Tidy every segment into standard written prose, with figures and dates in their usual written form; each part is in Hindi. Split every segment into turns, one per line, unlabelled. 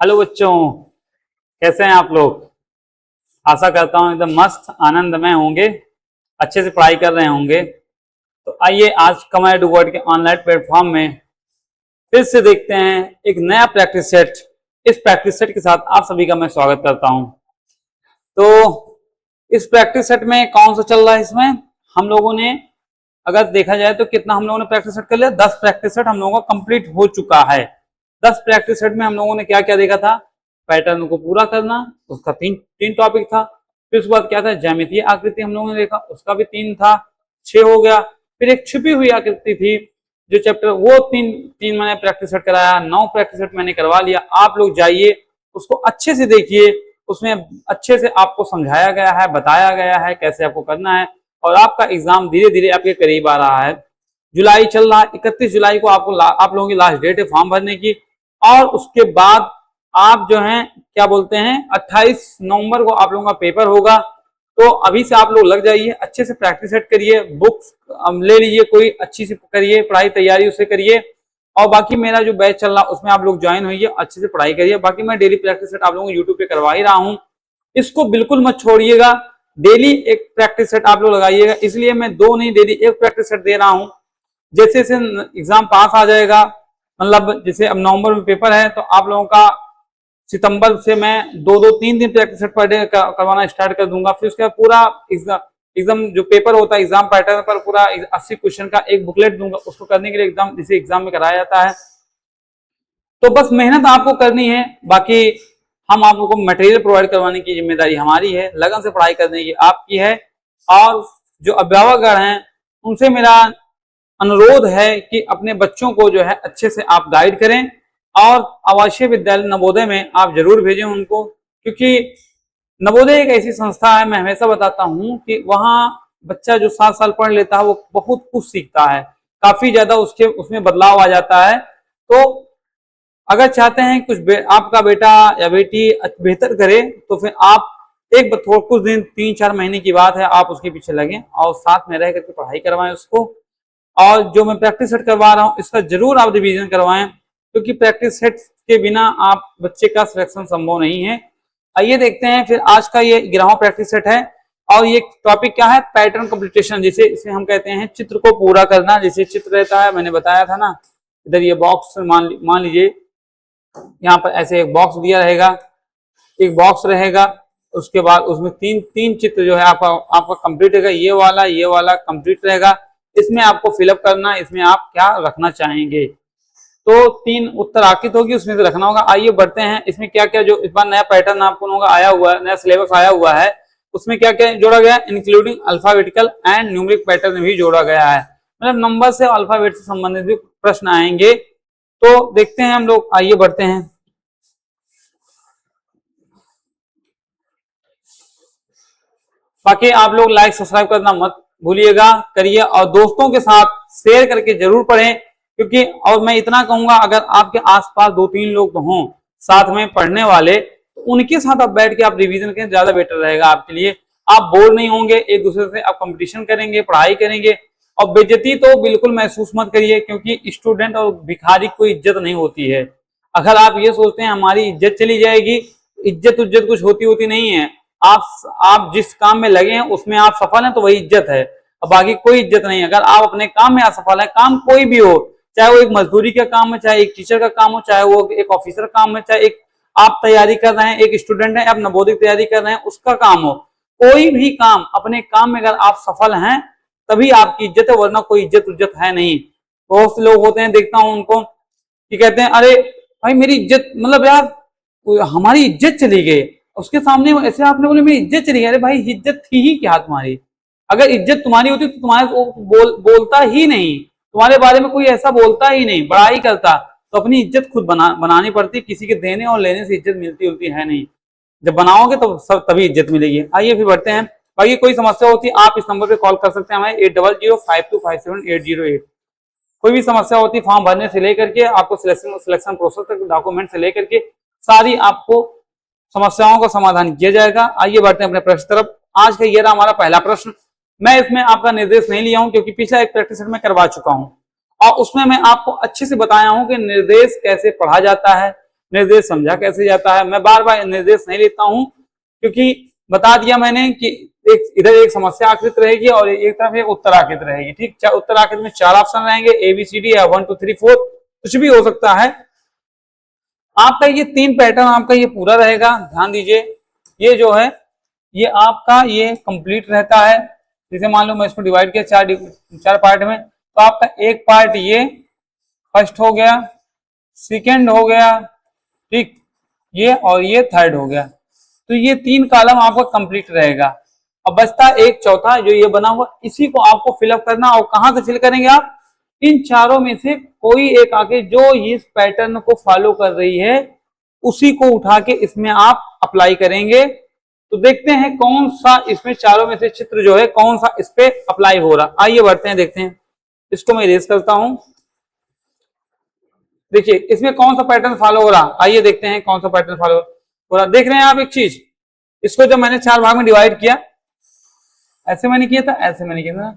हेलो बच्चों, कैसे हैं आप लोग। आशा करता हूँ एकदम मस्त आनंदमय होंगे, अच्छे से पढ़ाई कर रहे होंगे। तो आइए आज कमाई डू वर्ड के ऑनलाइन प्लेटफॉर्म में फिर से देखते हैं एक नया प्रैक्टिस सेट। इस प्रैक्टिस सेट के साथ आप सभी का मैं स्वागत करता हूँ। तो इस प्रैक्टिस सेट में कौन सा चल रहा है, इसमें हम लोगों ने अगर देखा जाए तो कितना हम लोगों ने प्रैक्टिस सेट कर लिया, 10 प्रैक्टिस सेट हम लोगों का कंप्लीट हो चुका है। 10 प्रैक्टिस सेट में हम लोगों ने क्या क्या देखा था, पैटर्न को पूरा करना, उसका तीन टॉपिक था। फिर उसके बाद क्या था, ज्यामितीय आकृति हम लोगों ने देखा, उसका भी 3 था, 6 हो गया। फिर एक छिपी हुई आकृति थी जो चैप्टर, वो तीन तीन मैंने प्रैक्टिस सेट कराया, 9 प्रैक्टिस सेट मैंने करवा लिया। आप लोग जाइए उसको अच्छे से देखिए, उसमें अच्छे से आपको समझाया गया है, बताया गया है कैसे आपको करना है। और आपका एग्जाम धीरे धीरे आपके करीब आ रहा है। जुलाई चल रहा है, 31 जुलाई को आप लोगों की लास्ट डेट है फॉर्म भरने की। और उसके बाद आप जो हैं क्या बोलते हैं, 28 नवंबर को आप लोगों का पेपर होगा। तो अभी से आप लोग लग जाइए, अच्छे से प्रैक्टिस सेट करिए, बुक्स ले लीजिए, कोई अच्छी सी करिए पढ़ाई, तैयारी उससे करिए। और बाकी मेरा जो बैच चल रहा है उसमें आप लोग ज्वाइन होइए, अच्छे से पढ़ाई करिए। बाकी मैं डेली प्रैक्टिस सेट आप लोगों को यूट्यूब पे करवा ही रहा हूँ, इसको बिल्कुल मत छोड़िएगा। डेली एक प्रैक्टिस सेट आप लोग लगाइएगा, इसलिए मैं 2 नहीं डेली एक प्रैक्टिस सेट दे रहा हूँ। जैसे जैसे एग्जाम पास आ जाएगा, मतलब जैसे अब नवंबर में पेपर है तो आप लोगों का सितंबर से मैं 2-2 3 दिन प्रैक्टिस सेट पर डे करवाना स्टार्ट कर दूंगा। फिर उसके बाद पूरा एग्जाम जो पेपर होता है, एग्जाम पैटर्न पर पूरा 80 क्वेश्चन का एक बुकलेट दूंगा, उसको करने के लिए एग्जाम जिसे एग्जाम में कराया जाता है। तो बस मेहनत आपको करनी है, बाकी हम आप लोगों को मटेरियल प्रोवाइड करवाने की जिम्मेदारी हमारी है, लगन से पढ़ाई करने की आपकी है। और जो अभिभावकगण हैं उनसे मेरा अनुरोध है कि अपने बच्चों को जो है अच्छे से आप गाइड करें, और आवासीय विद्यालय नवोदय में आप जरूर भेजें उनको, क्योंकि नवोदय एक ऐसी संस्था है, मैं हमेशा बताता हूं कि वहां बच्चा जो 7 साल पढ़ लेता है वो बहुत कुछ सीखता है, काफी ज्यादा उसमें बदलाव आ जाता है। तो अगर चाहते हैं कुछ आपका बेटा या बेटी बेहतर करे तो फिर आप कुछ दिन 3-4 महीने की बात है, आप उसके पीछे लगें और साथ में रह करके पढ़ाई करवाएं उसको। और जो मैं प्रैक्टिस सेट करवा रहा हूं इसका जरूर आप रिवीजन करवाएं, क्योंकि प्रैक्टिस सेट के बिना आप बच्चे का सिलेक्शन संभव नहीं है। आइए देखते हैं फिर आज का ये 11वां प्रैक्टिस सेट है। और ये टॉपिक क्या है, पैटर्न कंप्लीटेशन, जिसे इसमें हम कहते हैं चित्र को पूरा करना। जैसे चित्र रहता है, मैंने बताया था ना, इधर ये बॉक्स मान लीजिए यहाँ पर ऐसे एक बॉक्स दिया रहेगा, एक बॉक्स रहेगा, उसके बाद उसमें तीन चित्र जो है आपका कंप्लीट रहेगा, ये वाला कंप्लीट रहेगा। इसमें आपको फिलअप करना, इसमें आप क्या रखना चाहेंगे। तो 3 उत्तर आकित होगी, उसमें से रखना होगा। आइए बढ़ते हैं, इसमें क्या क्या जो इस बार नया पैटर्न आपको लोगों का आया हुआ है, नया सिलेबस आया हुआ है, उसमें क्या क्या जोड़ा गया है, including alphabetical and numeric pattern भी जोड़ा गया है, मतलब नंबर से अल्फाबेट से संबंधित भी प्रश्न आएंगे। तो देखते हैं हम लोग, आइए बढ़ते हैं। बाकी आप लोग लाइक सब्सक्राइब करना मत भूलिएगा, करिए और दोस्तों के साथ शेयर करके जरूर पढ़ें, क्योंकि और मैं इतना कहूंगा, अगर आपके आसपास 2-3 लोग तो हों साथ में पढ़ने वाले, तो उनके साथ आप बैठ के आप रिवीजन करें, ज्यादा बेटर रहेगा आपके लिए। आप बोर नहीं होंगे, एक दूसरे से आप कंपटीशन करेंगे, पढ़ाई करेंगे। और बेइज्जती तो बिल्कुल महसूस मत करिए, क्योंकि स्टूडेंट और भिखारी कोई इज्जत नहीं होती है। अगर आप ये सोचते हैं हमारी इज्जत चली जाएगी, इज्जत उज्जत कुछ होती नहीं है। आप जिस काम में लगे हैं उसमें आप सफल हैं तो वही इज्जत है, और बाकी कोई इज्जत नहीं है। अगर आप अपने काम में असफल है, काम कोई भी हो, चाहे वो एक मजदूरी का काम है, चाहे एक टीचर का काम हो, चाहे वो एक ऑफिसर का काम है, चाहे एक आप तैयारी कर रहे हैं, एक स्टूडेंट है आप नवोदय तैयारी कर रहे हैं उसका काम हो, कोई भी काम, अपने काम में अगर आप सफल हैं तभी आपकी इज्जत है, वरना कोई इज्जत उज्जत है नहीं। बहुत से लोग होते हैं, देखता हूं उनको कि कहते हैं अरे भाई मेरी इज्जत, मतलब यार हमारी इज्जत चली गई, उसके सामने ऐसे आपने बोले मेरी इज्जत चली गई। अरे भाई इज्जत थी ही क्या तुम्हारी, अगर इज्जत तुम्हारी होती तो तुम्हारे बोलता ही नहीं, तुम्हारे बारे में कोई ऐसा बोलता ही नहीं, बड़ाई करता। तो अपनी इज्जत खुद बनानी पड़ती, किसी के देने और लेने से इज्जत मिलती उलती है नहीं, जब बनाओगे तो सब तभी इज्जत मिलेगी। आइए फिर बढ़ते हैं। बाकी कोई समस्या होती है आप इस नंबर पे कॉल कर सकते हैं, हमारे 8005257808। कोई भी समस्या होती है फॉर्म भरने से लेकर के आपको सिलेक्शन प्रोसेस तक, डॉक्यूमेंट से लेकर के सारी आपको समस्याओं का समाधान किया जाएगा। आइए बढ़ते हैं अपने प्रश्न तरफ। आज का ये रहा हमारा पहला प्रश्न। मैं इसमें आपका निर्देश नहीं लिया हूं, क्योंकि पिछला एक प्रैक्टिस सेट में करवा चुका हूं, और उसमें मैं आपको अच्छे से बताया हूं कि निर्देश कैसे पढ़ा जाता है, निर्देश समझा कैसे जाता है। मैं बार बार निर्देश नहीं लेता हूं, क्योंकि बता दिया मैंने कि इधर एक समस्या आकृत रहेगी और एक तरफ एक उत्तर आकृत रहेगी। ठीक, उत्तर आकृत में 4 ऑप्शन रहेंगे, ABCD या 1 2 3 4, कुछ भी हो सकता है। आपका ये 3 पैटर्न आपका ये पूरा रहेगा। ध्यान दीजिए, ये जो है ये आपका ये कंप्लीट रहता है। जैसे मान लो मैं इसको डिवाइड किया 4 पार्ट में, तो आपका एक पार्ट ये फर्स्ट हो गया, सेकेंड हो गया, ठीक, ये और ये थर्ड हो गया। तो ये 3 कॉलम आपका कंप्लीट रहेगा। अब बचता एक चौथा जो ये बना हुआ, इसी को आपको फिलअप करना। और कहां से फिल करेंगे आप? इन चारों में से कोई एक आके जो इस पैटर्न को फॉलो कर रही है उसी को उठा के इसमें आप अप्लाई करेंगे। तो देखते हैं कौन सा इसमें चारों में से चित्र जो है कौन सा इस पे अप्लाई हो रहा। आइए बढ़ते हैं, देखते हैं। इसको मैं इरेज करता हूं। देखिए इसमें कौन सा पैटर्न फॉलो हो रहा, आइए देखते हैं कौन सा पैटर्न फॉलो हो रहा। देख रहे हैं आप एक चीज, इसको जब मैंने 4 भाग में डिवाइड किया, ऐसे मैंने किया था, ऐसे मैंने किया था।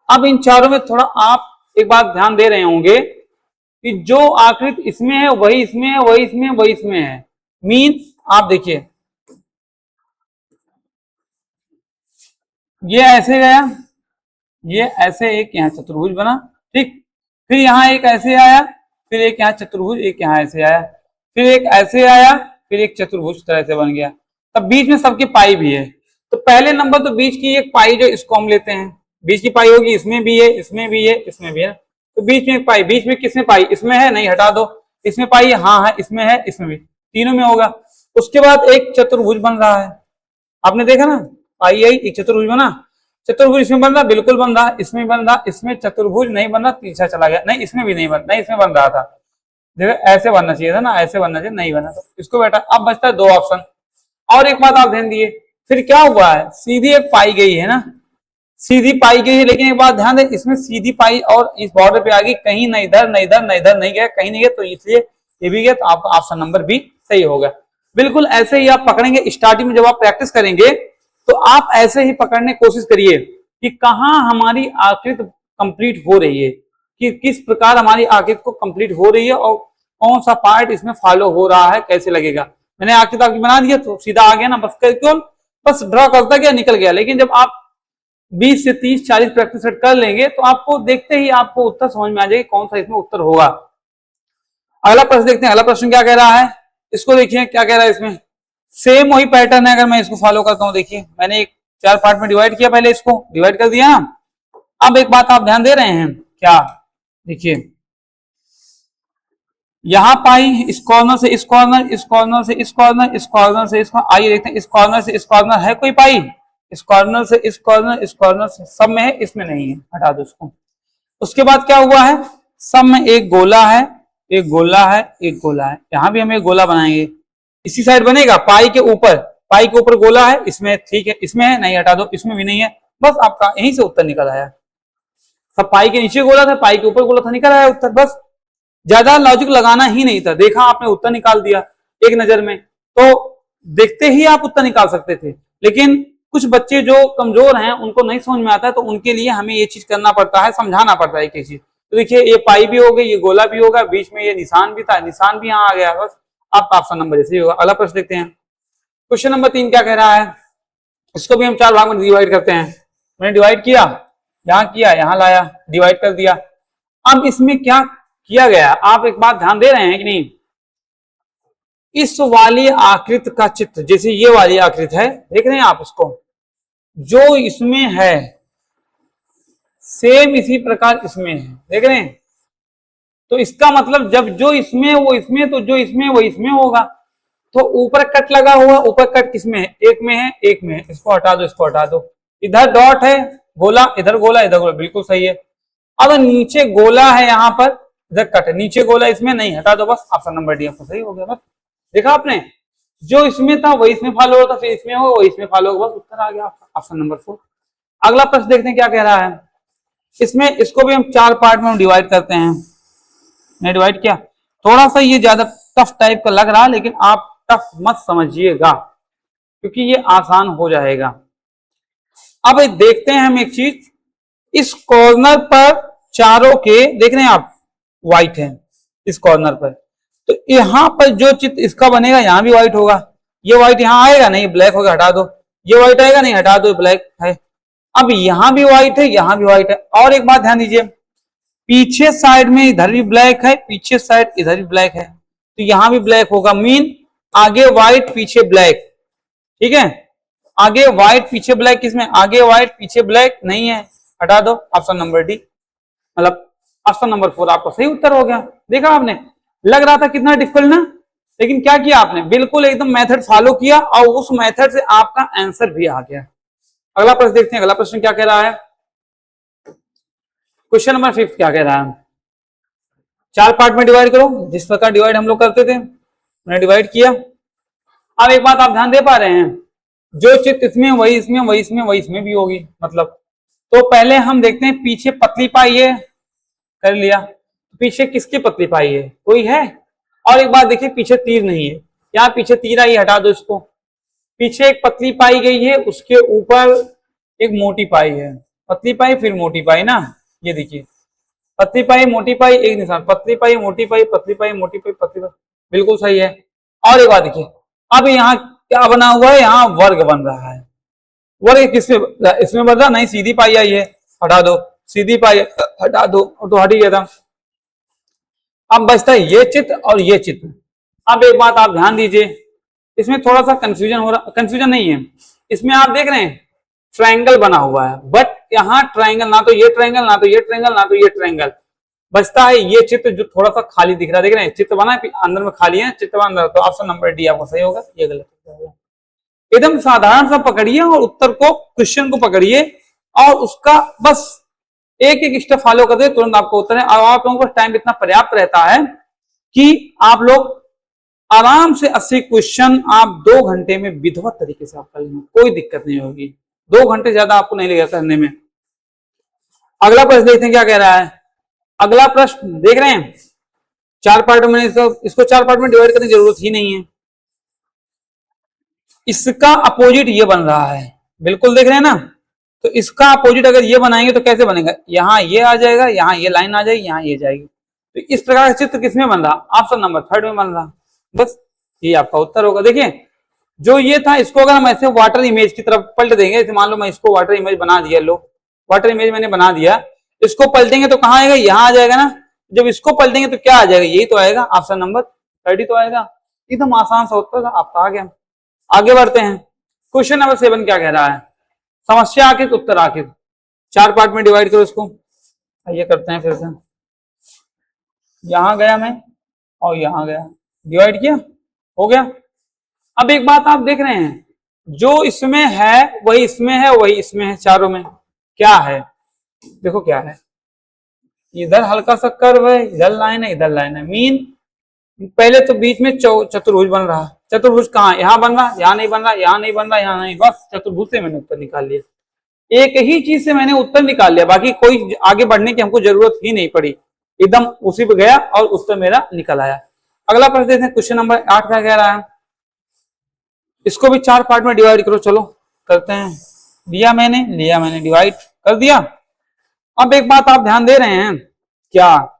अब इन चारों में थोड़ा आप एक बात ध्यान दे रहे होंगे कि जो आकृति इसमें है वही इसमें है, वही इसमें, वही इसमें है। मीन्स आप देखिए ये ऐसे गया, ये ऐसे एक यहाँ चतुर्भुज बना, ठीक, फिर यहाँ एक ऐसे आया, फिर एक यहाँ चतुर्भुज, एक यहाँ ऐसे आया, फिर एक ऐसे आया, फिर एक चतुर्भुज तरह से बन गया। तब बीच में सबके पाई भी है। तो पहले नंबर तो बीच की एक पाई जो इसको हम लेते हैं, बीच की पाई होगी, इसमें भी है, इसमें भी है, इसमें भी है। तो बीच में एक पाई, बीच में किसमें पाई? इसमें है, नहीं हटा दो। इसमें पाई हाँ है, इसमें है, इसमें भी, तीनों में होगा। उसके बाद एक चतुर्भुज बन रहा है, आपने देखा ना, पाई आई एक चतुर्भुज बना। चतुर्भुज इसमें बन रहा, बिल्कुल बन रहा, इसमें बन रहा, इसमें चतुर्भुज नहीं बन रहा, तीसरा चला गया, नहीं इसमें भी नहीं बन, नहीं इसमें बन रहा था, देखो ऐसे बनना चाहिए था ना, ऐसे बनना चाहिए, नहीं बना, तो इसको बेटा अब बचता है 2 ऑप्शन। और एक बात आप ध्यान दिए, फिर क्या हुआ है, सीधी एक पाई गई है ना, सीधी पाई गई है, लेकिन एक बात ध्यान दें, इसमें सीधी पाई और इस बॉर्डर पे आ गई, कहीं नहीं इधर नहीं इधर नहीं इधर नहीं गया, कहीं नहीं गया, तो इसलिए ये भी गया, तो आपका ऑप्शन नंबर बी सही होगा। बिल्कुल ऐसे ही आप पकड़ेंगे। स्टार्टिंग में जब आप प्रैक्टिस करेंगे तो आप ऐसे ही पकड़ने की कोशिश करिए कि कहां हमारी आकृति कंप्लीट हो रही है, कि किस प्रकार हमारी आकृति को कंप्लीट हो रही है और कौन सा पार्ट इसमें फॉलो हो रहा है, कैसे लगेगा। मैंने आकृति आपकी बना दिया तो सीधा आ गया ना, बस केवल बस ड्रॉ करता गया, निकल गया। लेकिन जब आप 20 से 30 40 प्रैक्टिस सेट कर लेंगे तो आपको देखते ही आपको उत्तर समझ में आ जाएगा कौन सा इसमें उत्तर होगा। अगला प्रश्न देखते हैं, अगला प्रश्न क्या कह रहा है, इसको देखिए क्या कह रहा है। इसमें सेम वही पैटर्न है, अगर मैं इसको फॉलो करता हूं, देखिए मैंने एक 4 पार्ट में डिवाइड किया, पहले इसको डिवाइड कर दिया ना। अब एक बात आप ध्यान दे रहे हैं क्या, देखिए यहां पाई, इस कॉर्नर से इस कॉर्नर, इस कॉर्नर से इस कॉर्नर, इस कॉर्नर से इस कॉर्नर, आइए देखते हैं इस कॉर्नर से इस कॉर्नर है कोई पाई, इस कॉर्नर से इस कॉर्नर, इस कॉर्नर से, सब में है, इसमें नहीं है, हटा दो इसको। उसके बाद क्या हुआ है, सब में एक गोला है, एक गोला है, एक गोला है, यहां भी हम एक गोला बनाएंगे, इसी साइड बनेगा पाई के ऊपर, पाई के ऊपर गोला है, इसमें ठीक है, इसमें है नहीं, हटा दो, इसमें भी नहीं है, बस आपका यहीं से उत्तर निकल आया। सब पाई के नीचे गोला था, पाई के ऊपर गोला था, निकल आया उत्तर। बस ज्यादा लॉजिक लगाना ही नहीं था, देखा आपने उत्तर निकाल दिया एक नजर में, तो देखते ही आप उत्तर निकाल सकते थे। लेकिन कुछ बच्चे जो कमजोर हैं उनको नहीं समझ में आता है, तो उनके लिए हमें ये चीज करना पड़ता है, समझाना पड़ता है एक चीज। तो देखिए ये पाई भी हो गई, ये गोला भी होगा, बीच में ये निशान भी था, निशान भी यहाँ आ गया, बस आपका ऑप्शन नंबर जैसे ही होगा। अगला प्रश्न देखते हैं, क्वेश्चन नंबर 3 क्या कह रहा है, इसको भी हम 4 भाग में डिवाइड करते हैं। मैंने डिवाइड किया, यहां किया, यहां लाया, डिवाइड कर दिया। अब इसमें क्या किया गया, आप एक बात ध्यान दे रहे हैं कि नहीं, इस वाली आकृति का चित्र, जैसे ये वाली आकृति है, देख रहे हैं आप इसको, जो इसमें है सेम इसी प्रकार इसमें है, देख रहे हैं। तो इसका मतलब जब जो इसमें वो इसमें, तो जो इसमें वो इसमें होगा। तो ऊपर कट लगा हुआ, ऊपर कट किसमें है, एक में है, एक में है, इसको हटा दो, इसको हटा दो, इधर डॉट है, गोला, इधर गोला, इधर गोला, बिल्कुल सही है। अब नीचे गोला है यहाँ पर, इधर कट है, नीचे गोला, इसमें नहीं, हटा दो, बस ऑप्शन नंबर डी आपको सही हो गया। बस देखा आपने, जो इसमें था वही इसमें फॉलो होता, फिर इसमें हो वही इसमें फॉलो होगा, बस उत्तर आ गया आपका ऑप्शन नंबर 4। अगला प्रश्न देखते हैं क्या कह रहा है। इसमें इसको भी हम 4 पार्ट में डिवाइड करते हैं। मैं डिवाइड किया, थोड़ा सा ये ज्यादा टफ टाइप का लग रहा है, लेकिन आप टफ मत समझिएगा क्योंकि ये आसान हो जाएगा। अब देखते हैं हम एक चीज, इस कॉर्नर पर चारों के, देख रहे हैं आप, व्हाइट है इस कॉर्नर पर, तो यहाँ पर जो चित्र इसका बनेगा यहाँ भी व्हाइट होगा, ये व्हाइट यहाँ आएगा नहीं, ब्लैक होगा, हटा दो, ये व्हाइट आएगा नहीं, हटा दो, ब्लैक है। अब यहाँ भी व्हाइट है, यहाँ भी व्हाइट है। और एक बात ध्यान दीजिए, पीछे साइड में इधर भी ब्लैक है, पीछे साइड इधर भी ब्लैक है, तो यहाँ भी ब्लैक होगा, मीन आगे व्हाइट पीछे ब्लैक। ठीक है, आगे व्हाइट पीछे ब्लैक, किसमें आगे व्हाइट पीछे ब्लैक नहीं है, हटा दो। ऑप्शन नंबर डी, मतलब ऑप्शन नंबर 4 आपका सही उत्तर हो गया। देखा आपने, लग रहा था कितना डिफिकल्ट ना, लेकिन क्या किया आपने, बिल्कुल एकदम मेथड फॉलो किया और उस मेथड से आपका आंसर भी आ गया। अगला प्रश्न देखते हैं, अगला प्रश्न क्या कह रहा है। क्वेश्चन नंबर 5 क्या कह रहा है, 4 पार्ट में डिवाइड करो, जिस प्रकार डिवाइड हम लोग करते थे मैंने डिवाइड किया। अब एक बात आप ध्यान दे पा रहे हैं, जो चित्र इसमें वही इसमें, वही इसमें, वही इसमें भी होगी। मतलब तो पहले हम देखते हैं, पीछे पतली पाई है, कर लिया, पीछे किसकी पतली पाई है, कोई है। और एक बात देखिए, पीछे तीर नहीं है, यहाँ पीछे तीर आई, हटा दो इसको। पीछे एक पतली पाई गई है, उसके ऊपर एक मोटी पाई है, पतली पाई फिर मोटी पाई ना, ये देखिए पतली पाई मोटी पाई, एक निशान, पतली पाई मोटी पाई, पतली पाई मोटी पाई, पतली पाई, बिल्कुल सही है। और एक बात देखिए, अब यहाँ क्या बना हुआ है, यहाँ वर्ग बन रहा है। वर्ग किसमें, इसमें बन रहा नहीं, सीधी पाई आई है, हटा दो, सीधी पाई हटा दो, तो हट ही गया था। अब बचता है ये चित्र और ये चित्र। अब एक बात आप ध्यान दीजिए, इसमें थोड़ा सा कंफ्यूजन हो रहा, कंफ्यूजन नहीं है, इसमें आप देख रहे हैं ट्रायंगल बना हुआ है, बट यहाँ ट्रायंगल, ना तो ये ट्रायंगल, ना तो ये ट्रायंगल, ना तो ये ट्रायंगल। बचता है ये चित्र जो थोड़ा सा खाली दिख रहा है, देख रहे हैं चित्र बना है, अंदर में खाली है, चित्र बना, तो ऑप्शन नंबर डी आपको सही होगा, ये गलत होगा। एकदम साधारण सा पकड़िए और उत्तर को, क्वेश्चन को पकड़िए और उसका बस एक एक स्टेप फॉलो कर दे, तुरंत आपको उत्तर है। और आप लोगों को टाइम इतना पर्याप्त रहता है कि आप लोग आराम से 80 क्वेश्चन आप 2 घंटे में विधिवत तरीके से आप कर लेंगे, कोई दिक्कत नहीं होगी, 2 घंटे ज्यादा आपको नहीं लगेगा करने में। अगला प्रश्न देखते हैं क्या कह रहा है। अगला प्रश्न देख रहे हैं, 4 पार्ट में, इसको 4 पार्ट में डिवाइड करने की जरूरत ही नहीं है। इसका अपोजिट ये बन रहा है, बिल्कुल देख रहे हैं ना, तो इसका अपोजिट अगर ये बनाएंगे तो कैसे बनेगा, यहाँ ये आ जाएगा, यहाँ ये लाइन आ जाएगी, यहाँ ये जाएगी, तो इस प्रकार का चित्र किसमें बन रहा, ऑप्शन नंबर 3 में बन रहा। बस ये आपका उत्तर होगा। देखिए जो ये था, इसको अगर हम ऐसे वाटर इमेज की तरफ पलट देंगे, जैसे मान लो मैं इसको वाटर इमेज बना दिया, लो वाटर इमेज मैंने बना दिया, इसको पलटेंगे तो कहाँ आएगा, यहाँ आ जाएगा ना। जब इसको पलटेंगे तो क्या आ जाएगा, यही तो आएगा, ऑप्शन नंबर 30 तो आएगा। एकदम आसान सा उत्तर था आपका आ गया। आगे बढ़ते हैं, क्वेश्चन नंबर 7 क्या कह रहा है, समस्या आखिर उत्तर आखिर, 4 पार्ट में डिवाइड करो इसको। ये करते हैं फिर से, यहां गया मैं और यहां गया, डिवाइड किया, हो गया। अब एक बात आप देख रहे हैं, जो इसमें है वही इसमें है, वही इसमें है, चारों में क्या है, देखो क्या है, इधर हल्का सा कर्व है, इधर लाइन है, इधर लाइन है, मीन पहले तो बीच में चतुर्भुज बन रहा है। चतुर्भुज कहाँ, यहाँ बन रहा, यहाँ नहीं बन रहा, यहाँ नहीं बन रहा, यहाँ नहीं, बस चतुर्भुज से मैंने उत्तर निकाल लिया, एक ही चीज से मैंने उत्तर निकाल लिया, बाकी कोई आगे बढ़ने की हमको जरूरत ही नहीं पड़ी, एकदम उसी पे गया और उत्तर मेरा निकल आया। अगला प्रश्न देखते हैं, क्वेश्चन नंबर 8 क्या कह रहा है, इसको भी 4 पार्ट में डिवाइड करो, चलो करते हैं। लिया मैंने डिवाइड कर दिया। अब एक बात आप ध्यान दे रहे हैं क्या,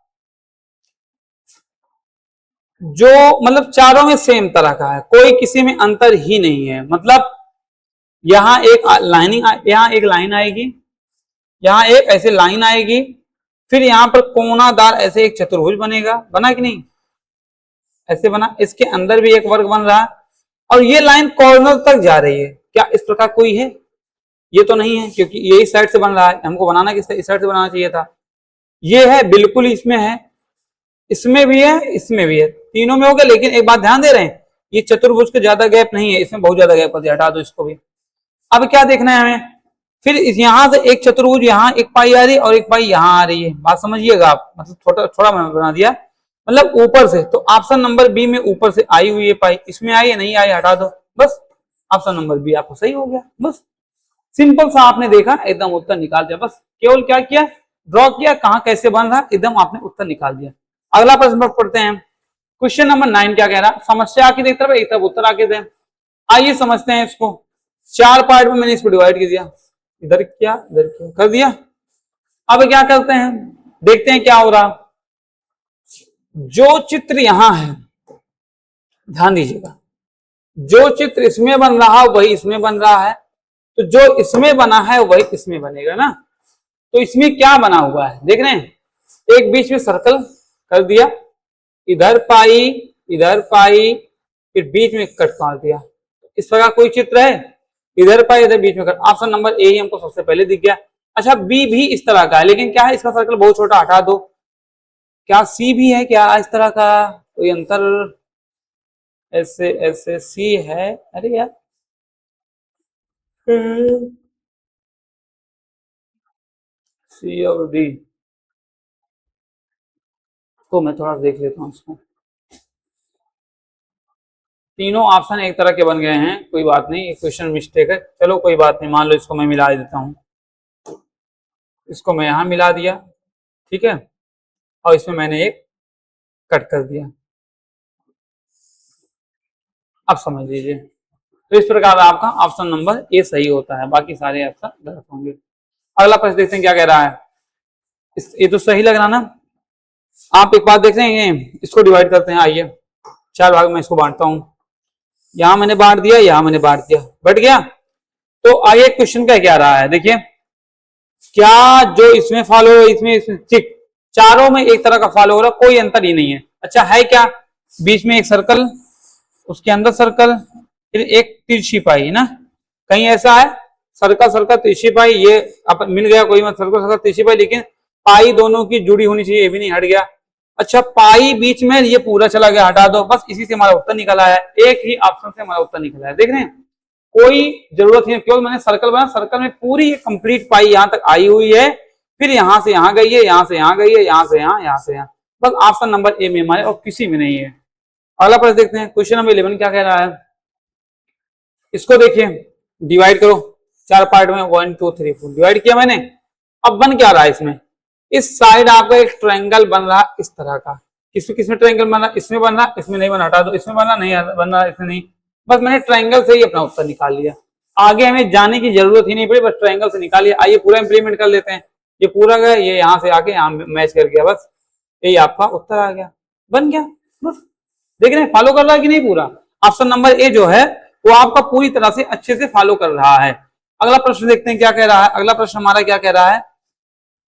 जो मतलब चारों में सेम तरह का है, कोई किसी में अंतर ही नहीं है। मतलब यहाँ एक लाइनिंग, यहाँ एक लाइन आएगी, यहाँ एक ऐसे लाइन आएगी, फिर यहाँ पर कोनादार ऐसे एक चतुर्भुज बनेगा, बना कि नहीं, ऐसे बना, इसके अंदर भी एक वर्ग बन रहा है और ये लाइन कॉर्नर तक जा रही है। क्या इस प्रकार कोई है, ये तो नहीं है, क्योंकि ये इस साइड से बन रहा है, हमको बनाना किस इस साइड से बनाना चाहिए था। ये है, बिल्कुल इसमें है, इसमें भी है, इसमें भी है, तीनों में हो गया। लेकिन एक बात ध्यान दे रहे हैं, ये चतुर्भुज के ज्यादा गैप नहीं है, इसमें बहुत ज्यादा गैप कर दिया, हटा दो इसको भी। अब क्या देखना है हमें, फिर यहां से एक चतुर्भुज, यहाँ एक पाई आ रही है और एक पाई यहाँ आ रही है, बात समझिएगा आप, मतलब थोड़ा मैंने बना दिया, मतलब ऊपर से, तो ऑप्शन नंबर बी में ऊपर से आई हुई है पाई, इसमें आई है, नहीं आई, हटा दो, बस ऑप्शन नंबर बी आपको सही हो गया। बस सिंपल सा आपने देखा, एकदम उत्तर निकाल दिया, बस केवल क्या किया, ड्रॉ किया, कहां कैसे बन रहा, एकदम आपने उत्तर निकाल दिया। अगला प्रश्न पढ़ते हैं, क्वेश्चन नंबर 9 क्या कह रहा, समस्या आके एक तरफ उत्तर आके दे। आइए समझते हैं इसको, 4 पार्ट में मैंने इसको डिवाइड कर दिया, इधर क्या इधर क्या कर दिया। अब क्या करते हैं, देखते हैं क्या हो रहा, जो चित्र यहां है ध्यान दीजिएगा, जो चित्र इसमें बन रहा है वही इसमें बन रहा है, तो जो इसमें बना है वही इसमें बनेगा ना। तो इसमें क्या बना हुआ है देख रहे हैं, एक बीच में सर्कल कर दिया, इधर पाई इधर पाई, फिर बीच में कट मार दिया। इस प्रकार कोई चित्र है, इधर पाई इधर बीच में कट। ऑप्शन नंबर ए ही हमको सबसे पहले दिख गया। अच्छा बी भी इस तरह का है, लेकिन क्या है इसका सर्कल बहुत छोटा, हटा दो। क्या सी भी है क्या इस तरह का, कोई अंतर, ऐसे ऐसे सी है, अरे यार सी और डी को मैं थोड़ा देख लेता हूँ इसको। तीनों ऑप्शन एक तरह के बन गए हैं, कोई बात नहीं, क्वेश्चन मिस्टेक है, चलो कोई बात नहीं, मान लो इसको मैं मिला देता हूँ, इसको मैं यहां मिला दिया, ठीक है, और इसमें मैंने एक कट कर दिया। अब समझ लीजिए, तो इस प्रकार आपका ऑप्शन नंबर ए सही होता है, बाकी सारे ऑप्शन गलत होंगे। अगला प्रश्न देखते हैं क्या कह रहा है। ये तो सही लग रहा ना। आप एक बात देख रहे हैं, इसको डिवाइड करते हैं, आइए 4 भाग में इसको बांटता हूं। यहां मैंने बांट दिया, यहां मैंने बांट दिया, बट गया। तो आइए क्वेश्चन क्या कह रहा है, देखिए क्या जो इसमें फॉलो हो इसमें ठीक, चारों में एक तरह का फॉलो हो रहा, कोई अंतर ही नहीं है। अच्छा है क्या, बीच में एक सर्कल, उसके अंदर सर्कल, फिर एक तिरछी पाई ना, कहीं ऐसा है सर्कल सर्कल तिरछी पाई, ये अब मिल गया कोई मत, सर्कल सर्कल तिरछी पाई, लेकिन पाई दोनों की जुड़ी होनी चाहिए, ये भी नहीं, हट गया। अच्छा पाई बीच में, ये पूरा चला गया, हटा दो। बस इसी से हमारा उत्तर निकला है, एक ही ऑप्शन से हमारा उत्तर निकला है, देख रहे हैं, कोई जरूरत नहीं, केवल मैंने सर्कल बना, सर्कल में पूरी कंप्लीट पाई यहां तक आई हुई है, फिर यहां से यहां गई है, यहां से यहां गई है, यहां से यहां, यहां से यहां, बस ऑप्शन नंबर ए में हमारे और किसी में नहीं है। अगला प्रश्न देखते हैं, क्वेश्चन नंबर 11 क्या कह रहा है। इसको देखिए, डिवाइड करो 4 पार्ट में, 1 2 3 4 डिवाइड किया मैंने। अब बन क्या रहा है इसमें, इस साइड आपका एक ट्रायंगल बन रहा इस तरह का, किसमें ट्रायंगल बन रहा, इसमें बन रहा, इसमें नहीं बना, हटा दो, इसमें बना नहीं बन रहा, इसमें नहीं, बस मैंने ट्रायंगल से ही अपना उत्तर निकाल लिया, आगे हमें जाने की जरूरत ही नहीं पड़ी, बस ट्रायंगल से निकाल लिया। आइए पूरा इंप्लीमेंट कर लेते हैं, ये पूरा गया, ये यहाँ से आके यहाँ मैच कर गया, बस यही आपका उत्तर आ गया, बन गया। बस देख रहे हैं फॉलो कर रहा है कि नहीं पूरा। ऑप्शन नंबर ए जो है वो आपका पूरी तरह से अच्छे से फॉलो कर रहा है। अगला प्रश्न देखते हैं क्या कह रहा है। अगला प्रश्न हमारा क्या कह रहा है,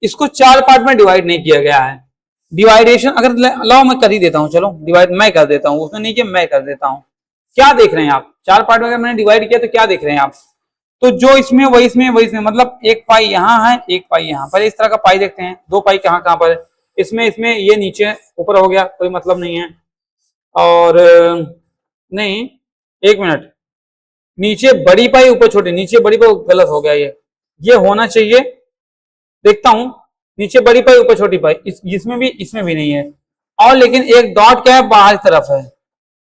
इसको 4 पार्ट में डिवाइड नहीं किया गया है। डिवाइडेशन अगर लाओ मैं कर ही देता हूं, चलो डिवाइड मैं कर देता हूं, उसने नहीं किया मैं कर देता हूं। क्या देख रहे हैं आप, 4 पार्ट में अगर मैंने डिवाइड किया तो क्या देख रहे हैं आप, तो जो इसमें वही इसमें वही इसमें, मतलब एक पाई यहाँ है एक पाई यहाँ पर, इस तरह का पाई देखते हैं, 2 पाई कहाँ कहाँ पर है, इसमें ये नीचे ऊपर हो गया, कोई मतलब नहीं है, और नहीं 1 मिनट, नीचे बड़ी पाई ऊपर छोटी, नीचे बड़ी पाई गलत हो गया, ये होना चाहिए, देखता हूं नीचे बड़ी पाई ऊपर छोटी पाई, इसमें भी नहीं है, और लेकिन एक डॉट क्या है बाहर तरफ है,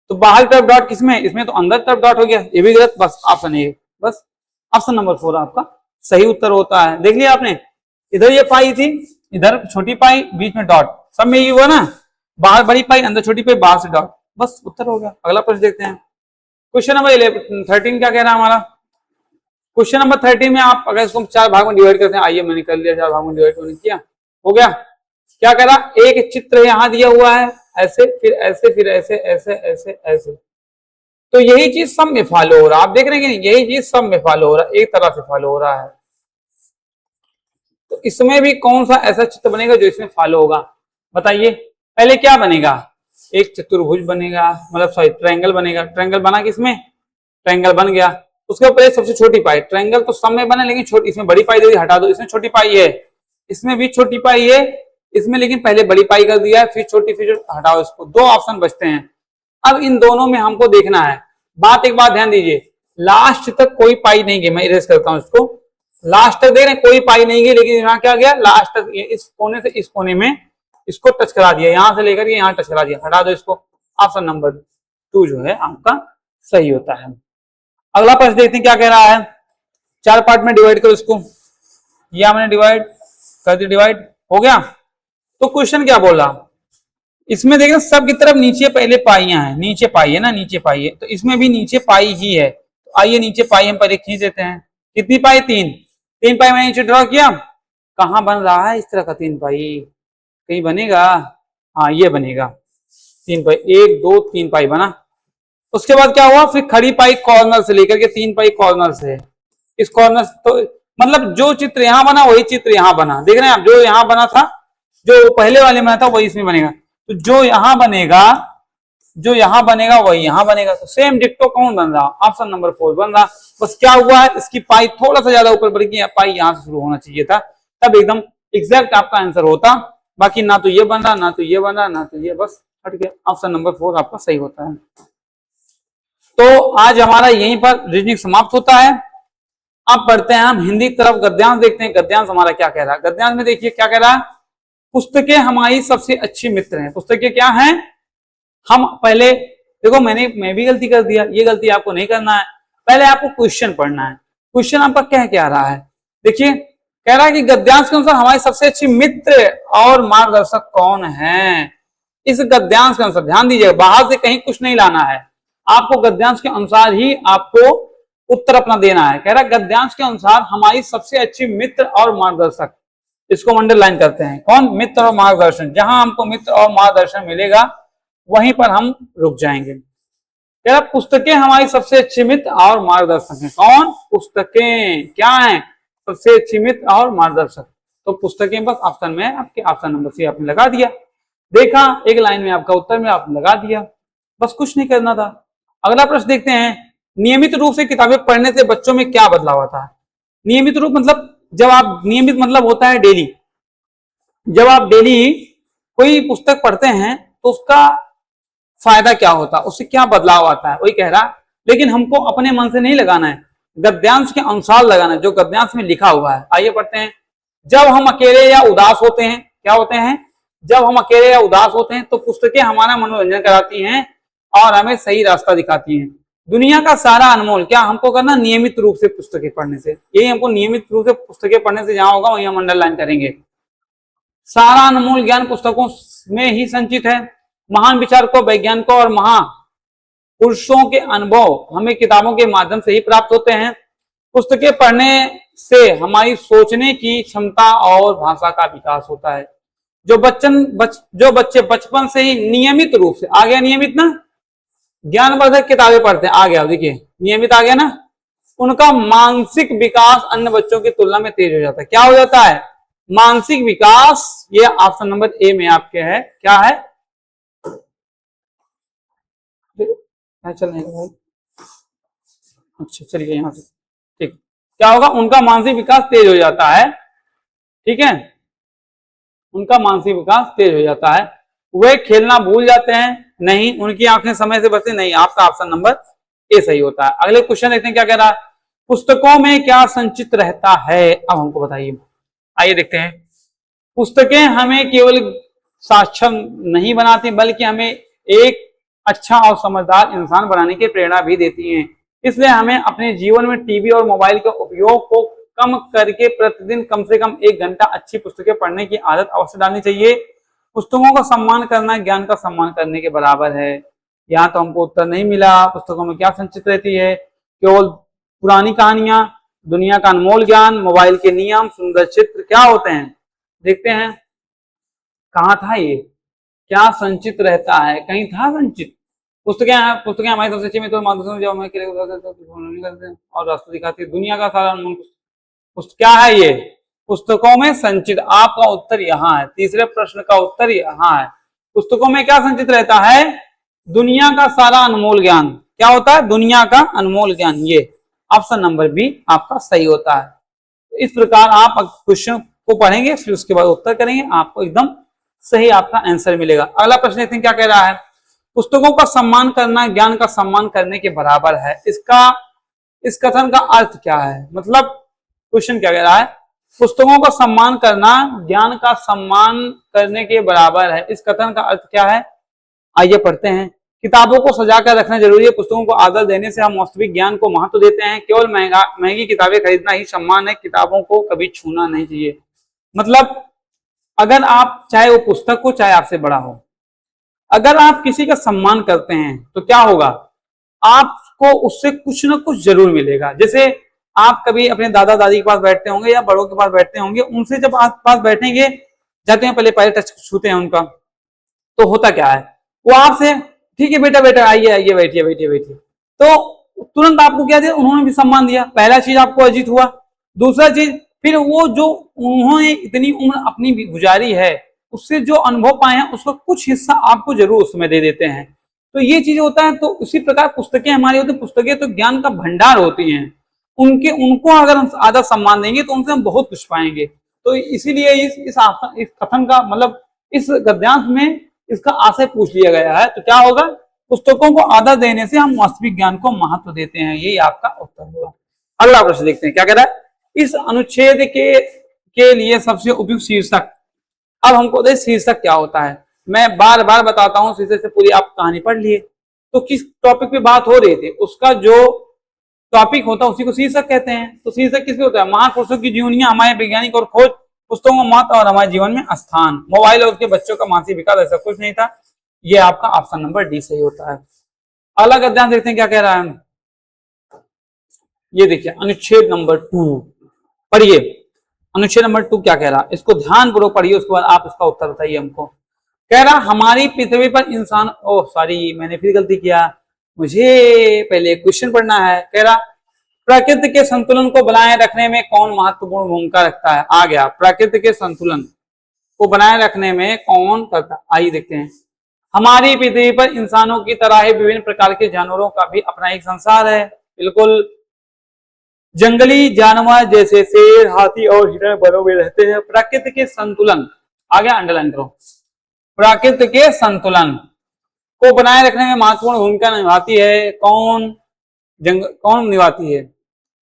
तो बाहर तरफ डॉट किसमें, इसमें तो अंदर तरफ डॉट हो गया, ये भी गलत, बस ऑप्शन ए, बस ऑप्शन नंबर 4 आपका सही उत्तर होता है। देख लिया आपने, इधर ये पाई थी, इधर छोटी पाई, बीच में डॉट, सब में ये हुआ ना, बाहर बड़ी पाई अंदर छोटी पाई बाहर से डॉट, बस उत्तर हो गया। अगला प्रश्न देखते हैं, क्वेश्चन नंबर 13 क्या कह रहा है हमारा। क्वेश्चन नंबर 13 में आप अगर इसको 4 भाग में डिवाइड करते हैं, आइए मैंने कर लिया 4 भाग में डिवाइड, किया हो गया। क्या कह रहा, एक चित्र यहां दिया हुआ है ऐसे, फिर ऐसे, फिर ऐसे ऐसे ऐसे ऐसे, तो यही चीज सब में फॉलो हो रहा है, आप देख रहे हैं कि यही चीज सब में फॉलो हो रहा है, एक तरह से फॉलो हो रहा है। तो इसमें भी कौन सा ऐसा चित्र बनेगा जो इसमें फॉलो होगा, बताइए। पहले क्या बनेगा, एक चतुर्भुज बनेगा, मतलब सॉरी ट्रायंगल बनेगा, ट्रायंगल बना किसमें, ट्रायंगल बन गया, उसके ऊपर एक सबसे छोटी पाई, ट्रायंगल तो सब में बना लेकिन छोटी, इसमें बड़ी पाई दे दी, हटा दो, इसमें छोटी पाई है, इसमें भी छोटी पाई है, इसमें लेकिन पहले बड़ी पाई कर दिया है, फिर छोटी, फिर हटाओ, इसको 2 ऑप्शन बचते हैं। अब इन दोनों में हमको देखना है, एक बात ध्यान दीजिए, लास्ट तक कोई पाई नहीं गई, मैं इरेज करता हूं इसको, लास्ट तक देख रहे कोई पाई नहीं गई, लेकिन यहाँ क्या गया, लास्ट तक इस कोने से इस कोने में इसको टच करा दिया, यहां से लेकर के यहाँ टच करा दिया, हटा दो इसको, ऑप्शन नंबर 2 जो है आपका सही होता है। अगला प्रश्न देखते हैं क्या कह रहा है, 4 पार्ट में डिवाइड करो इसको, या मैंने डिवाइड कर दी, डिवाइड हो गया। तो क्वेश्चन क्या बोला, इसमें देखना सब की तरफ नीचे पहले पाइयां हैं, नीचे पाई है ना, नीचे पाई है, तो इसमें भी नीचे पाई ही है, तो आइए नीचे पाई हम पहले खींच देते हैं, कितनी पाई, 3 पाई मैंने नीचे ड्रॉ किया, कहां बन रहा है इस तरह का 3 पाई, कहीं बनेगा, हाँ ये बनेगा 3 पाई, 1 2 3 पाई बना, उसके बाद क्या हुआ, फिर खड़ी पाई कॉर्नर से लेकर के 3 पाई कॉर्नर से, इस कॉर्नर तो मतलब जो चित्र यहां बना वही चित्र यहां बना, देख रहे हैं आप, जो यहां बना था, जो पहले वाले में था वही इसमें बनेगा, तो जो यहां बनेगा, जो यहां बनेगा वही यहां बनेगा, तो सेम डिक्टो कौन बन रहा, ऑप्शन नंबर 4 बन रहा। बस क्या हुआ है, इसकी पाई थोड़ा सा ज्यादा ऊपर बढ़ गई, पाई यहां से शुरू होना चाहिए था, तब एकदम एग्जैक्ट आपका आंसर होता। बाकी ना तो ये बन रहा, ना तो ये बन रहा, ना तो ये, बस हट गया, ऑप्शन नंबर 4 आपका सही होता है। तो आज हमारा यहीं पर रीजनिंग समाप्त होता है। अब बढ़ते हैं हम हिंदी की तरफ, गद्यांश देखते हैं, गद्यांश हमारा क्या कह रहा है। गद्यांश में देखिए क्या कह रहा है, पुस्तकें हमारी सबसे अच्छी मित्र हैं। पुस्तकें क्या हैं, हम पहले देखो, मैं भी गलती कर दिया, ये गलती आपको नहीं करना है, पहले आपको क्वेश्चन पढ़ना है। क्वेश्चन आपका क्या रहा है, देखिए कह रहा है कि गद्यांश के अनुसार हमारी सबसे अच्छी मित्र और मार्गदर्शक कौन है। इस गद्यांश के अनुसार ध्यान दीजिएगा, बाहर से कहीं कुछ नहीं लाना है, आपको गद्यांश के अनुसार ही आपको उत्तर अपना देना है। कह रहा है गद्यांश के अनुसार हमारी सबसे अच्छी मित्र और मार्गदर्शक, इसको अंडरलाइन करते हैं, कौन, मित्र और मार्गदर्शन। जहां हमको मित्र और मार्गदर्शन मिलेगा वहीं पर हम रुक जाएंगे। कह रहा पुस्तकें हमारी सबसे अच्छी मित्र और मार्गदर्शक हैं। कौन, पुस्तकें क्या है, सबसे अच्छी मित्र और मार्गदर्शक। तो पुस्तकें बस ऑप्शन में आपके ऑप्शन नंबर सी आपने लगा दिया, देखा एक लाइन में आपका उत्तर में आपने लगा दिया, बस कुछ नहीं करना था। अगला प्रश्न देखते हैं, नियमित रूप से किताबें पढ़ने से बच्चों में क्या बदलाव आता है। नियमित रूप मतलब जब आप, नियमित मतलब होता है डेली, जब आप डेली कोई पुस्तक पढ़ते हैं तो उसका फायदा क्या होता है, उससे क्या बदलाव आता है, वही कह रहा। लेकिन हमको अपने मन से नहीं लगाना है, गद्यांश के अनुसार लगाना है, जो गद्यांश में लिखा हुआ है। आइए पढ़ते हैं, जब हम अकेले या उदास होते हैं, क्या होते हैं, जब हम अकेले या उदास होते हैं तो पुस्तकें हमारा मनोरंजन कराती हैं और हमें सही रास्ता दिखाती हैं। दुनिया का सारा अनमोल, क्या हमको करना, नियमित रूप से पुस्तकें पढ़ने से, यही हमको नियमित रूप से पुस्तकें पढ़ने से जहां होगा वहीं हम अंडरलाइन करेंगे। सारा अनमोल ज्ञान पुस्तकों में ही संचित है। महान विचारकों, वैज्ञानिकों और महापुरुषों के अनुभव हमें किताबों के माध्यम से ही प्राप्त होते हैं। पुस्तकें पढ़ने से हमारी सोचने की क्षमता और भाषा का विकास होता है। जो बच्चे बचपन से ही नियमित रूप से, आ गया नियमित ना, ज्ञानवर्धक किताबें पढ़ते हैं, आ गया, देखिए नियमित आ गया ना, उनका मानसिक विकास अन्य बच्चों की तुलना में तेज हो जाता है। क्या हो जाता है, मानसिक विकास, ये ऑप्शन नंबर ए में आपके है, क्या है, चल नहीं भाई, अच्छा चलिए यहां से, ठीक, क्या होगा, उनका मानसिक विकास तेज हो जाता है, ठीक है, उनका मानसिक विकास तेज हो जाता है। वे खेलना भूल जाते हैं, नहीं, उनकी आंखें समय से बचती नहीं, आपका ऑप्शन नंबर ए सही होता है। अगले क्वेश्चन देखते हैं क्या कह रहा है, पुस्तकों में क्या संचित रहता है, अब हमको बताइए। आइए देखते हैं, पुस्तकें हमें केवल साक्षर नहीं बनाती बल्कि हमें एक अच्छा और समझदार इंसान बनाने की प्रेरणा भी देती हैं। इसलिए हमें अपने जीवन में टीवी और मोबाइल के उपयोग को कम करके प्रतिदिन कम से कम 1 घंटा अच्छी पुस्तकें पढ़ने की आदत अवश्य डालनी चाहिए। पुस्तकों का सम्मान करना ज्ञान का सम्मान करने के बराबर है। यहाँ तो हमको उत्तर नहीं मिला, पुस्तकों में क्या संचित रहती है, केवल पुरानी कहानियां, दुनिया का अनमोल ज्ञान, मोबाइल के नियम, सुंदर चित्र, क्या होते हैं, देखते हैं कहाँ था ये, क्या संचित रहता है, कहीं था संचित। पुस्तकें हमारी सबसे अच्छी मित्र और रास्ता दिखाती है। दुनिया का सारा अनमोल क्या है ये, पुस्तकों में संचित, आपका उत्तर यहाँ है, तीसरे प्रश्न का उत्तर यहाँ है। पुस्तकों में क्या संचित रहता है, दुनिया का सारा अनमोल ज्ञान, क्या होता है, दुनिया का अनमोल ज्ञान, ये ऑप्शन नंबर बी आपका सही होता है। इस प्रकार आप क्वेश्चन को पढ़ेंगे फिर उसके बाद उत्तर करेंगे, आपको एकदम सही आपका आंसर मिलेगा। अगला प्रश्न देखते हैं क्या कह रहा है, पुस्तकों का सम्मान करना ज्ञान का सम्मान करने के बराबर है। इस कथन का अर्थ क्या है, मतलब क्वेश्चन क्या कह रहा है, पुस्तकों का सम्मान करना ज्ञान का सम्मान करने के बराबर है, इस कथन का अर्थ क्या है, आइए पढ़ते हैं। किताबों को सजा कर रखना जरूरी है, पुस्तकों को आदर देने से हम वास्तविक ज्ञान को महत्व देते हैं। केवल महंगी किताबें खरीदना ही सम्मान है, किताबों को कभी छूना नहीं चाहिए। मतलब अगर आप, चाहे वो पुस्तक हो चाहे आपसे बड़ा हो, अगर आप किसी का सम्मान करते हैं तो क्या होगा, आपको उससे कुछ ना कुछ जरूर मिलेगा। जैसे आप कभी अपने दादा दादी के पास बैठते होंगे या बड़ों के पास बैठते होंगे, उनसे जब आप पास बैठेंगे, जाते हैं पहले पैर टच छूते हैं उनका, तो होता क्या है, वो आपसे ठीक है बेटा बेटा आइए आइए बैठिए बैठिए बैठिए। तो तुरंत आपको क्या दिया, उन्होंने भी सम्मान दिया। पहला चीज आपको अर्जित हुआ। दूसरा चीज, फिर वो जो उन्होंने इतनी उम्र अपनी गुजारी है, उससे जो अनुभव पाए हैं उसका कुछ हिस्सा आपको जरूर उसमें दे देते हैं। तो ये चीज होता है। तो उसी प्रकार पुस्तकें हमारी होती है, पुस्तकें तो ज्ञान का भंडार होती हैं। उनको अगर हम आदर सम्मान देंगे तो उनसे हम बहुत कुछ पाएंगे। तो इसीलिए इस कथन का मतलब इस गद्यांश में इसका आशय पूछ लिया गया है। तो क्या होगा, पुस्तकों को आदर देने से हम वास्तविक ज्ञान को महत्व देते हैं। यही आपका उत्तर होगा। अगला प्रश्न देखते हैं क्या कह रहा है। इस अनुच्छेद के लिए सबसे उपयुक्त शीर्षक। अब हमको दे शीर्षक क्या होता है। मैं बार बार बताता हूं, शीर्षक से पूरी आप कहानी पढ़ लिए। तो किस टॉपिक पे बात हो रही थी, उसका जो टॉपिक होता है उसी को शीर्षक कहते हैं। तो शीर्षक किस पे होता है, महापुरुषों की जीवनियां, हमारे वैज्ञानिक और खोज, पुस्तकों का महत्व और हमारे जीवन में स्थान, मोबाइल और उसके बच्चों का मानसिक विकास, ऐसा कुछ नहीं था। ये आपका ऑप्शन नंबर डी सही होता है। अगला गद्यांश देखते हैं क्या कह रहा है। ये देखिए अनुच्छेद नंबर 2 पढ़िए। अनुच्छेद नंबर 2 क्या कह रहा है, इसको ध्यानपूर्वक पढ़िए, उसके बाद आप इसका उत्तर बताइए हमको। कह रहा हमारी पृथ्वी पर इंसान, ओह सॉरी मैंने फिर गलती किया, मुझे पहले क्वेश्चन पढ़ना है। कह रहा प्रकृति के संतुलन को बनाए रखने में कौन महत्वपूर्ण भूमिका रखता है। आ गया, प्रकृति के संतुलन को बनाए रखने में कौन करता। आइए देखते हैं। हमारी पृथ्वी पर इंसानों की तरह ही विभिन्न प्रकार के जानवरों का भी अपना एक संसार है। बिल्कुल, जंगली जानवर जैसे शेर, हाथी और हिरण वनों में रहते हैं। प्रकृति के संतुलन, आ गया अंडरलाइन करो, प्रकृति के संतुलन को बनाए रखने में महत्वपूर्ण भूमिका निभाती है। कौन निभाती है।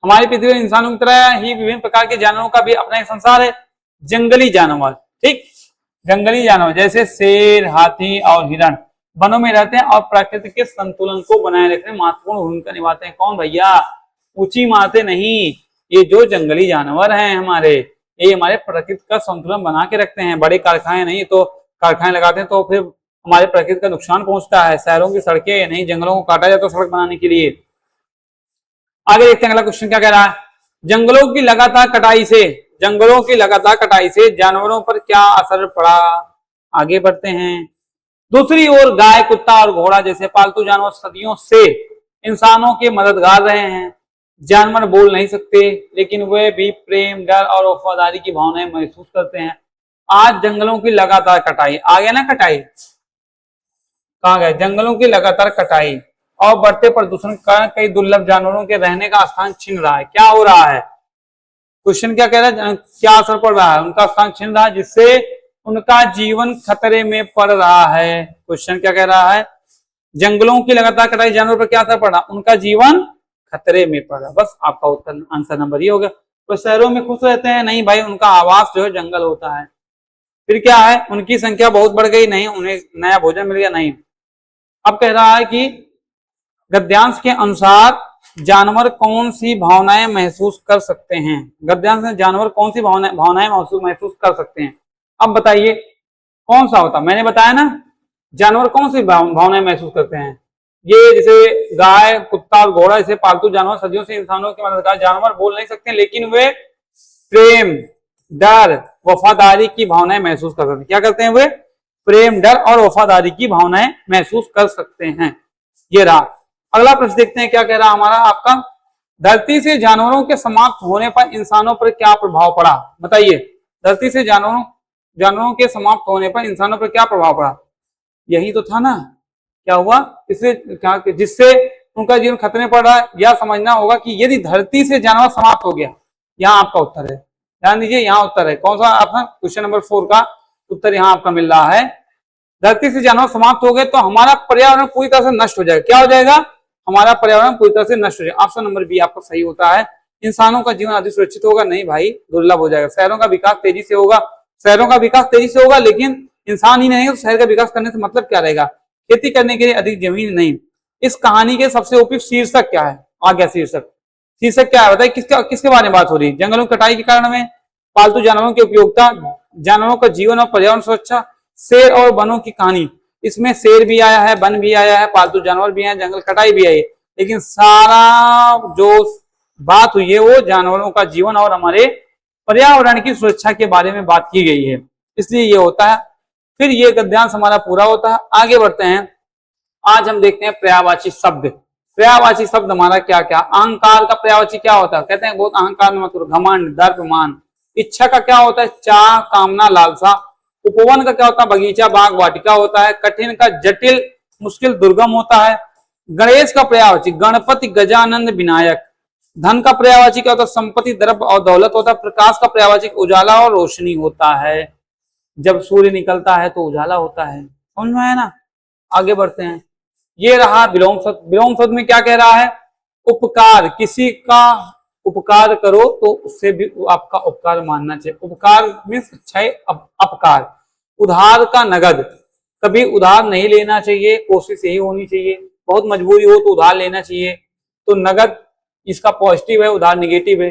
हमारी पृथ्वी पर इंसानों की तरह ही विभिन्न प्रकार के जानवरों का भी अपना एक संसार है। जंगली जानवर, ठीक, जंगली जानवर जैसे शेर, हाथी और हिरण वनों में रहते हैं और प्रकृति के संतुलन को बनाए रखने में महत्वपूर्ण भूमिका निभाते हैं। कौन भैया, ऊंची मारते नहीं, ये जो जंगली जानवर हैं हमारे, ये हमारे प्रकृति का संतुलन बना के रखते हैं। बड़े कारखाने नहीं, तो कारखाने लगाते हैं तो फिर हमारे प्रकृति का नुकसान पहुंचता है। शहरों की सड़कें नहीं, जंगलों को काटा जाता है सड़क बनाने के लिए। आगे देखते हैं अगला क्वेश्चन क्या कह रहा है। जंगलों की लगातार कटाई से जानवरों पर क्या असर पड़ा। आगे बढ़ते हैं। दूसरी ओर गाय, कुत्ता और घोड़ा जैसे पालतू जानवर सदियों से इंसानों के मददगार रहे हैं। जानवर बोल नहीं सकते, लेकिन वे भी प्रेम, डर और वफादारी की भावनाएं महसूस करते हैं। आज जंगलों की लगातार कटाई, आ गया ना कटाई, कहा गया जंगलों की लगातार कटाई और बढ़ते प्रदूषण के कारण कई दुर्लभ जानवरों के रहने का स्थान छिन रहा है। क्या हो रहा है, क्वेश्चन क्या कह रहा है, क्या असर पड़ रहा है, उनका स्थान छिन रहा है जिससे उनका जीवन खतरे में पड़ रहा है। क्वेश्चन क्या कह रहा है, जंगलों की लगातार कटाई जानवरों पर क्या असर पड़ रहा, उनका जीवन खतरे में पड़ रहा। बस आपका उत्तर आंसर नंबर ये हो गया। तो शहरों में खुश रहते हैं नहीं भाई, उनका आवास जो है जंगल होता है। फिर क्या है, उनकी संख्या बहुत बढ़ गई नहीं, उन्हें नया भोजन मिल गया नहीं। अब कह रहा है कि गद्यांश के अनुसार जानवर कौन सी भावनाएं महसूस कर सकते हैं। गद्यांश में जानवर कौन सी भावनाएं महसूस कर सकते हैं। अब बताइए कौन सा होता, मैंने बताया ना जानवर कौन सी भावनाएं महसूस करते हैं। ये जैसे गाय, कुत्ता और घोड़ा जैसे पालतू जानवर सदियों से इंसानों के मददगार जानवर बोल नहीं सकते, लेकिन वे प्रेम, डर, वफादारी की भावनाएं महसूस कर सकते हैं। क्या करते हैं वे, प्रेम, डर और वफादारी की भावनाएं महसूस कर सकते हैं। ये रहा। अगला प्रश्न देखते हैं क्या कह रहा हमारा आपका, धरती से जानवरों के समाप्त होने पर इंसानों पर क्या प्रभाव पड़ा। बताइए, धरती से जानवरों के समाप्त होने पर इंसानों पर क्या प्रभाव पड़ा। यही तो था ना, क्या हुआ, इसलिए क्या जिससे उनका जीवन खतरे में पड़ रहा है। यह समझना होगा कि यदि धरती से जानवर समाप्त हो गया, यहाँ आपका उत्तर है, ध्यान दीजिए यहाँ उत्तर है कौन सा आपका, क्वेश्चन नंबर 4 का उत्तर यहाँ आपका मिल रहा है। धरती से जानवर समाप्त हो गए तो हमारा पर्यावरण पूरी तरह से नष्ट हो जाएगा। क्या हो जाएगा, हमारा पर्यावरण पूरी तरह से नष्ट हो जाएगा। ऑप्शन नंबर बी आपका सही होता है। इंसानों का जीवन अधिक सुरक्षित होगा, नहीं भाई दुर्लभ हो जाएगा। शहरों का विकास तेजी से होगा, लेकिन इंसान ही नहीं तो शहर का विकास करने से मतलब क्या रहेगा, खेती करने के लिए अधिक जमीन नहीं। इस कहानी के सबसे उपयुक्त शीर्षक क्या है, आ गया शीर्षक क्या है बताइए, किसके बारे में बात हो रही है। जंगलों की कटाई के कारण में, पालतू जानवरों की उपयोगिता, जानवरों का जीवन और पर्यावरण सुरक्षा, शेर और वनों की कहानी। इसमें शेर भी आया है, वन भी आया है, पालतू जानवर भी आए, जंगल कटाई भी आई है, लेकिन सारा जो बात हुई है वो जानवरों का जीवन और हमारे पर्यावरण की सुरक्षा के बारे में बात की गई है, इसलिए ये होता है। फिर ये गद्यांश हमारा पूरा होता है। आगे बढ़ते हैं। आज हम देखते हैं पर्यायवाची शब्द। पर्यायवाची शब्द हमारा क्या क्या। अहंकार का पर्यायवाची क्या होता है, कहते हैं बहुत अहंकार में मत करो, घमंड, दर्प, मान। इच्छा का क्या होता है, चाह, कामना, लालसा। उपवन का क्या होता है, बगीचा, बाग, वाटिका होता है। कठिन का जटिल, मुश्किल, दुर्गम होता है। गणेश का पर्यायवाची गणपति, गजानंद, विनायक। धन का पर्यायवाची क्या होता है, संपत्ति, द्रव्य और दौलत होता है। प्रकाश का पर्यायवाची उजाला और रोशनी होता है। जब सूर्य निकलता है तो उजाला होता है, समझ में आया ना। आगे बढ़ते हैं। ये रहा विलोम शब्द। विलोम शब्द में क्या कह रहा है, उपकार, किसी का उपकार करो तो उससे भी आपका उपकार मानना चाहिए। उपकार मीन्स अच्छाई, अपकार। उधार का नगद, कभी उधार नहीं लेना चाहिए, कोशिश यही होनी चाहिए, बहुत मजबूरी हो तो उधार लेना चाहिए। तो नगद इसका पॉजिटिव है, उधार निगेटिव है।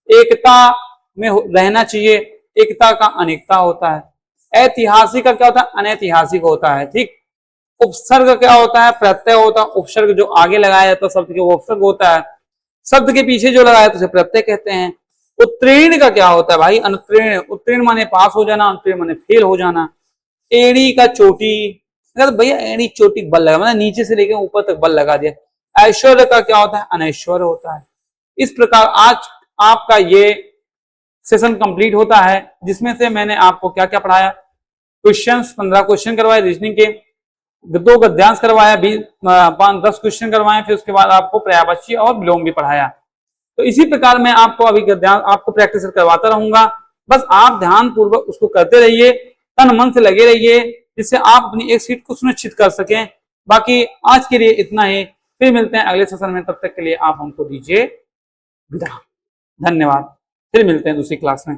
एकता में रहना चाहिए, एकता का अनेकता होता है। ऐतिहासिक का क्या होता है, अनैतिहासिक होता है, ठीक। उपसर्ग क्या होता है, प्रत्यय होता है। उपसर्ग जो आगे लगाया जाता है शब्द के वो उपसर्ग होता है, शब्द के पीछे जो लगाया तो उसे प्रत्यय कहते हैं। उत्तीर्ण का क्या होता है भाई, अनुत्तीर्ण। उत्तीर्ण माने पास हो जाना, अनुत्तीर्ण माने फेल हो जाना। एड़ी का चोटी, अगर भैया एड़ी चोटी बल लगा, मतलब नीचे से लेकर ऊपर तक बल लगा दिया। ऐश्वर्य का क्या होता है, अनैश्वर्य होता है। इस प्रकार आज आपका ये सेशन कंप्लीट होता है, जिसमें से मैंने आपको क्या क्या पढ़ाया। क्वेश्चंस 15 क्वेश्चन करवाए रीजनिंग के, 2 गद्यांश करवाया, 10 क्वेश्चन करवाए, फिर उसके बाद आपको पर्यायवाची और विलोम भी पढ़ाया। तो इसी प्रकार मैं आपको अभी गद्यांश आपको प्रैक्टिस करवाता रहूंगा। बस आप ध्यान पूर्वक उसको करते रहिए, तन मन से लगे रहिए, जिससे आप अपनी एक सीट को सुनिश्चित कर सकें। बाकी आज के लिए इतना ही, फिर मिलते हैं अगले सेशन में। तब तक के लिए आप हमको दीजिए विदा। धन्यवाद, फिर मिलते हैं दूसरी क्लास में।